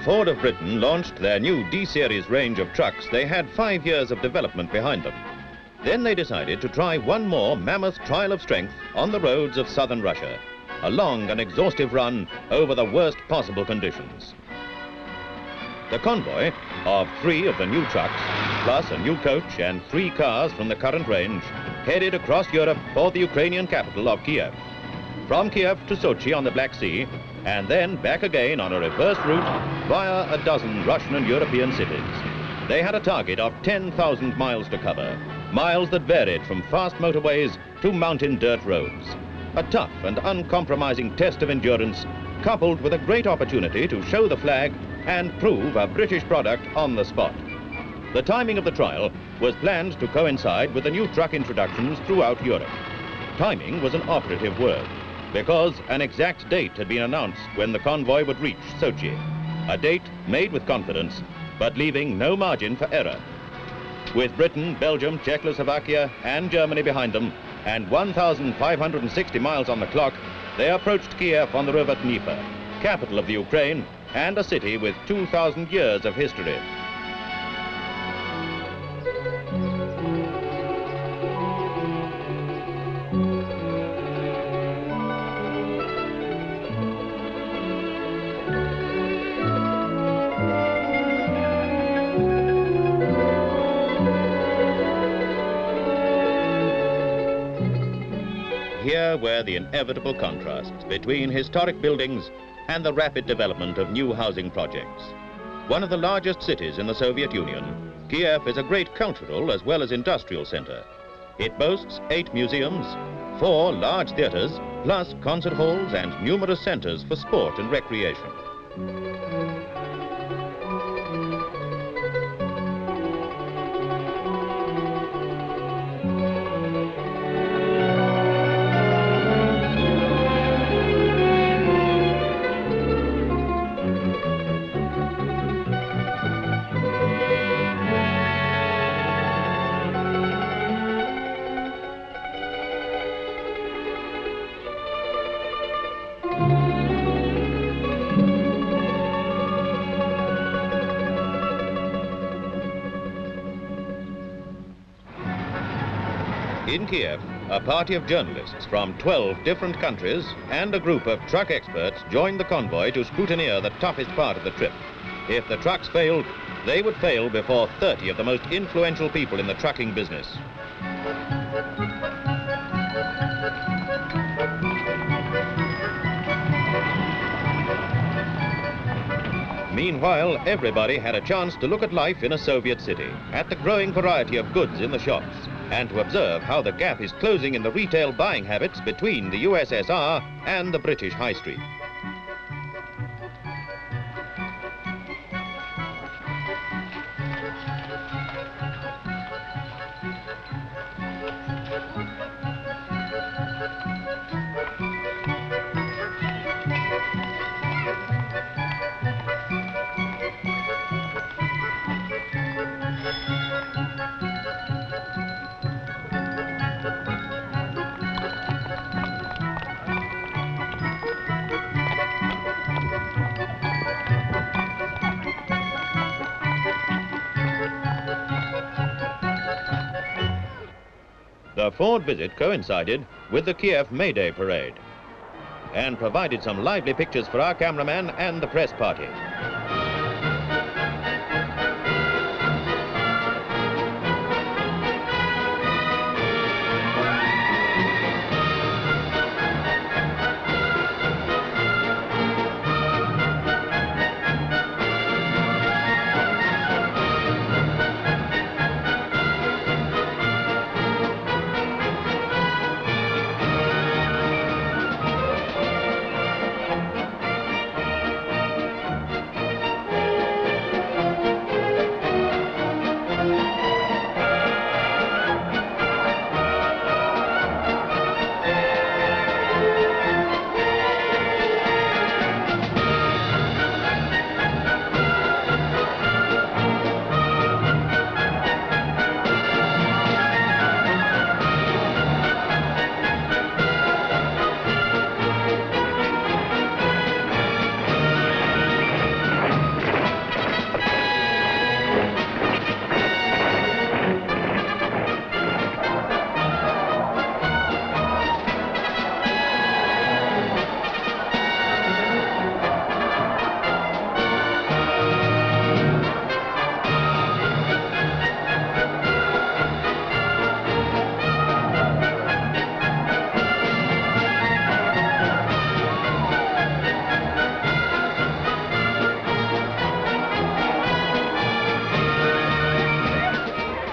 Ford of Britain launched their new D-Series range of trucks, they had 5 years of development behind them. Then they decided to try one more mammoth trial of strength on the roads of southern Russia, a long and exhaustive run over the worst possible conditions. The convoy of 3 of the new trucks, plus a new coach and 3 cars from the current range, headed across Europe for the Ukrainian capital of Kiev. From Kiev to Sochi on the Black Sea, and then back again on a reverse route via a dozen Russian and European cities. They had a target of 10,000 miles to cover, miles that varied from fast motorways to mountain dirt roads. A tough and uncompromising test of endurance, coupled with a great opportunity to show the flag and prove a British product on the spot. The timing of the trial was planned to coincide with the new truck introductions throughout Europe. Timing was an operative word, because an exact date had been announced when the convoy would reach Sochi. A date made with confidence, but leaving no margin for error. With Britain, Belgium, Czechoslovakia and Germany behind them, and 1,560 miles on the clock, they approached Kiev on the river Dnieper, capital of the Ukraine, and a city with 2,000 years of history. Here were the inevitable contrasts between historic buildings and the rapid development of new housing projects. One of the largest cities in the Soviet Union, Kiev is a great cultural as well as industrial center. It boasts 8 museums, 4 large theaters, plus concert halls and numerous centers for sport and recreation. In Kiev, a party of journalists from 12 different countries and a group of truck experts joined the convoy to scrutineer the toughest part of the trip. If the trucks failed, they would fail before 30 of the most influential people in the trucking business. Meanwhile, everybody had a chance to look at life in a Soviet city, at the growing variety of goods in the shops, and to observe how the gap is closing in the retail buying habits between the USSR and the British High Street. The Ford visit coincided with the Kiev Mayday parade and provided some lively pictures for our cameraman and the press party.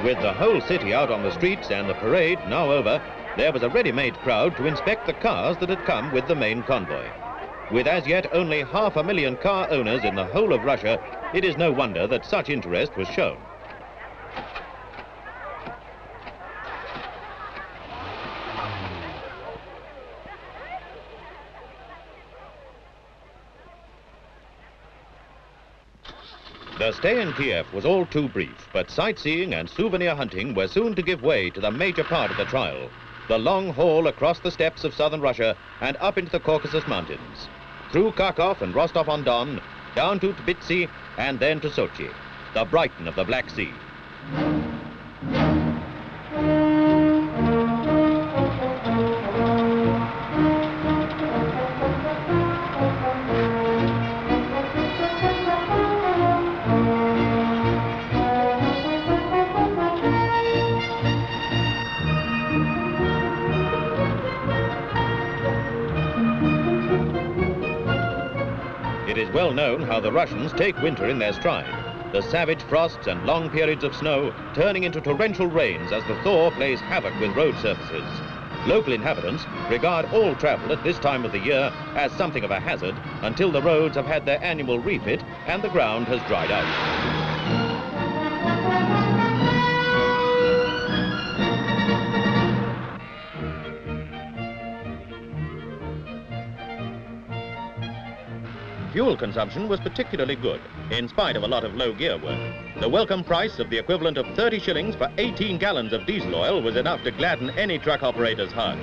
With the whole city out on the streets and the parade now over, there was a ready-made crowd to inspect the cars that had come with the main convoy. With as yet only 500,000 car owners in the whole of Russia, it is no wonder that such interest was shown. The stay in Kiev was all too brief, but sightseeing and souvenir hunting were soon to give way to the major part of the trial, the long haul across the steppes of southern Russia and up into the Caucasus Mountains, through Kharkov and Rostov-on-Don, down to Tbilisi and then to Sochi, the Brighton of the Black Sea. It is well known how the Russians take winter in their stride, the savage frosts and long periods of snow turning into torrential rains as the thaw plays havoc with road surfaces. Local inhabitants regard all travel at this time of the year as something of a hazard until the roads have had their annual refit and the ground has dried out. Fuel consumption was particularly good, in spite of a lot of low gear work. The welcome price of the equivalent of 30 shillings for 18 gallons of diesel oil was enough to gladden any truck operator's heart.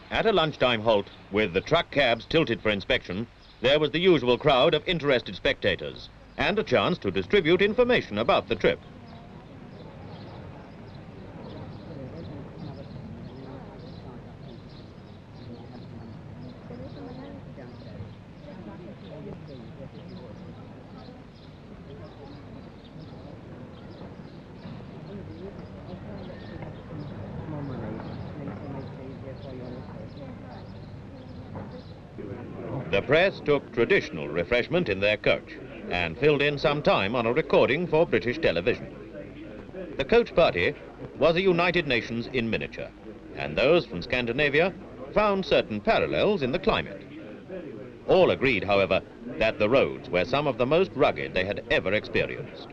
At a lunchtime halt, with the truck cabs tilted for inspection, there was the usual crowd of interested spectators and a chance to distribute information about the trip. The press took traditional refreshment in their coach and filled in some time on a recording for British television. The coach party was a United Nations in miniature, and those from Scandinavia found certain parallels in the climate. All agreed, however, that the roads were some of the most rugged they had ever experienced.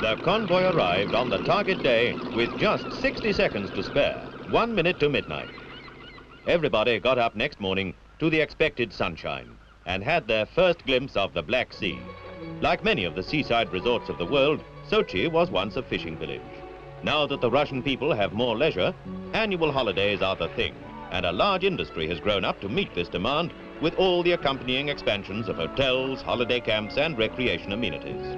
The convoy arrived on the target day with just 60 seconds to spare, 1 minute to midnight. Everybody got up next morning to the expected sunshine and had their first glimpse of the Black Sea. Like many of the seaside resorts of the world, Sochi was once a fishing village. Now that the Russian people have more leisure, annual holidays are the thing, and a large industry has grown up to meet this demand with all the accompanying expansions of hotels, holiday camps and recreation amenities.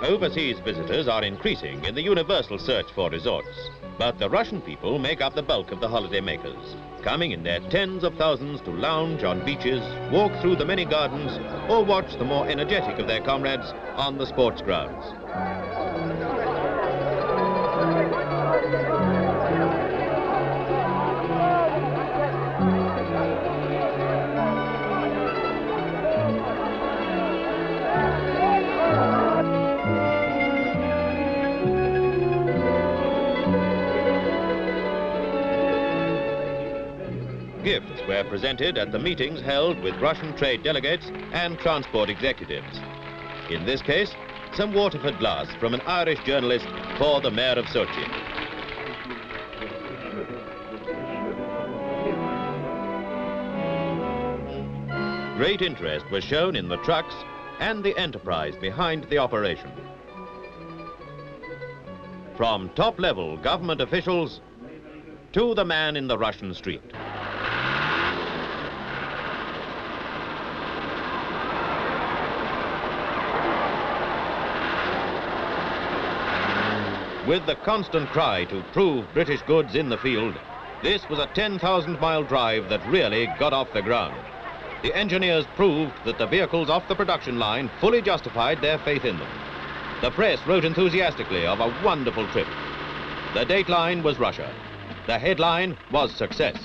Overseas visitors are increasing in the universal search for resorts, but the Russian people make up the bulk of the holiday makers, coming in their tens of thousands to lounge on beaches, walk through the many gardens, or watch the more energetic of their comrades on the sports grounds. Gifts were presented at the meetings held with Russian trade delegates and transport executives. In this case, some Waterford glass from an Irish journalist for the Mayor of Sochi. Great interest was shown in the trucks and the enterprise behind the operation. From top-level government officials to the man in the Russian street. With the constant cry to prove British goods in the field, this was a 10,000-mile drive that really got off the ground. The engineers proved that the vehicles off the production line fully justified their faith in them. The press wrote enthusiastically of a wonderful trip. The dateline was Russia. The headline was success.